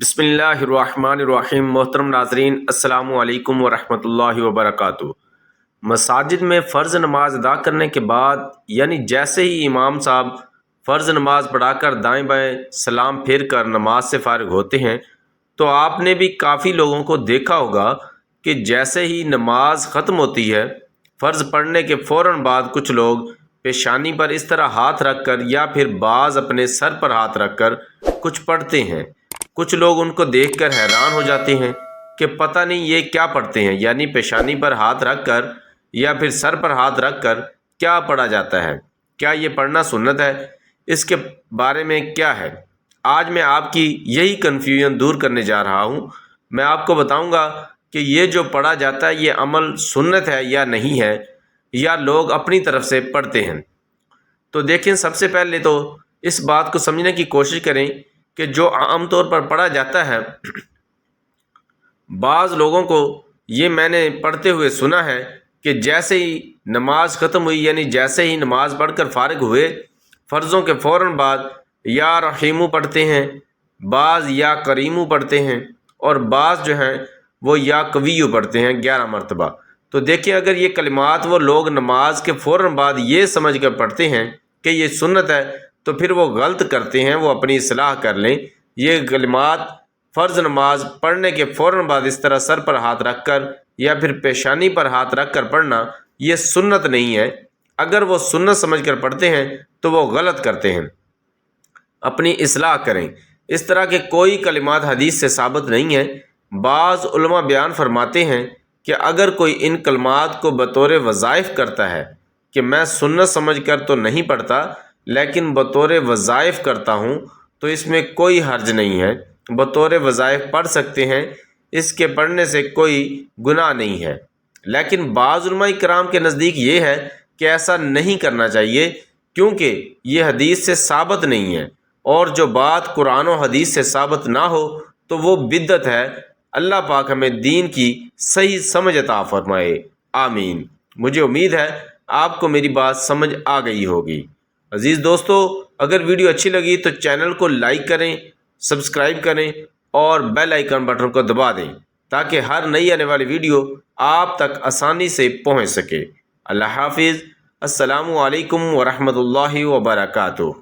बिस्मिल्लाहिर्रहमानिर्रहीम। मोहतरम नाज़रीन, अस्सलामु अलैकुम वरहमतुल्लाहि वबरकातुहू। मसाजिद में फ़र्ज़ नमाज अदा करने के बाद यानी जैसे ही इमाम साहब फ़र्ज़ नमाज पढ़ाकर दाएं बाएं सलाम फेर कर नमाज से फ़ारिग होते हैं, तो आपने भी काफ़ी लोगों को देखा होगा कि जैसे ही नमाज ख़त्म होती है, फ़र्ज़ पढ़ने के फ़ौरन बाद कुछ लोग पेशानी पर इस तरह हाथ रख कर या फिर बाज़ अपने सर पर हाथ रख कर कुछ पढ़ते हैं। कुछ लोग उनको देखकर हैरान हो जाते हैं कि पता नहीं ये क्या पढ़ते हैं, यानी पेशानी पर हाथ रख कर या फिर सर पर हाथ रख कर क्या पढ़ा जाता है, क्या ये पढ़ना सुन्नत है, इसके बारे में क्या है। आज मैं आपकी यही कन्फ्यूजन दूर करने जा रहा हूँ। मैं आपको बताऊँगा कि ये जो पढ़ा जाता है ये अमल सुन्नत है या नहीं है, या लोग अपनी तरफ से पढ़ते हैं। तो देखें, सबसे पहले तो इस बात को समझने की कोशिश करें कि जो आम तौर पर पढ़ा जाता है, बाज़ लोगों को ये मैंने पढ़ते हुए सुना है कि जैसे ही नमाज ख़त्म हुई यानी जैसे ही नमाज पढ़कर फ़ारिग हुए, फ़र्ज़ों के फ़ौरन बाद या रहीमू पढ़ते हैं, बाज़ या करीमू पढ़ते हैं, और बाज़ जो हैं वो या कवियू पढ़ते हैं 11 मरतबा। तो देखिए, अगर ये कलिमात वो लोग नमाज के फ़ौरन बाद ये समझ कर पढ़ते हैं कि ये सुन्नत है, तो फिर वो गलत करते हैं, वो अपनी इस्लाह कर लें। ये कलिमात फ़र्ज़ नमाज पढ़ने के फ़ौरन बाद इस तरह सर पर हाथ रख कर या फिर पेशानी पर हाथ रख कर पढ़ना ये सुन्नत नहीं है। अगर वो सुन्नत समझ कर पढ़ते हैं तो वो गलत करते हैं, अपनी इस्लाह करें। इस तरह के कोई कलिमात हदीस से साबित नहीं है। बाज़ उलमा बयान फरमाते हैं कि अगर कोई इन कलिमात को बतौर वज़ाइफ़ करता है कि मैं सुन्नत समझ कर तो नहीं पढ़ता लेकिन बतौर वज़ाइफ़ करता हूँ, तो इसमें कोई हर्ज नहीं है, बतौर वज़ाइफ़ पढ़ सकते हैं, इसके पढ़ने से कोई गुनाह नहीं है। लेकिन बाज़ उलमा किराम के नज़दीक ये है कि ऐसा नहीं करना चाहिए, क्योंकि ये हदीस से साबित नहीं है, और जो बात कुरान और हदीस से साबित ना हो तो वो बिदअत है। अल्लाह पाक हमें दीन की सही समझ अता फरमाए, आमीन। मुझे उम्मीद है आपको मेरी बात समझ आ गई होगी। अज़ीज़ दोस्तों, अगर वीडियो अच्छी लगी तो चैनल को लाइक करें, सब्सक्राइब करें और बेल आइकन बटन को दबा दें, ताकि हर नई आने वाली वीडियो आप तक आसानी से पहुंच सके। अल्लाह हाफिज़। अस्सलामु अलैकुम वरहमतुल्लाहि वबरकातुहू।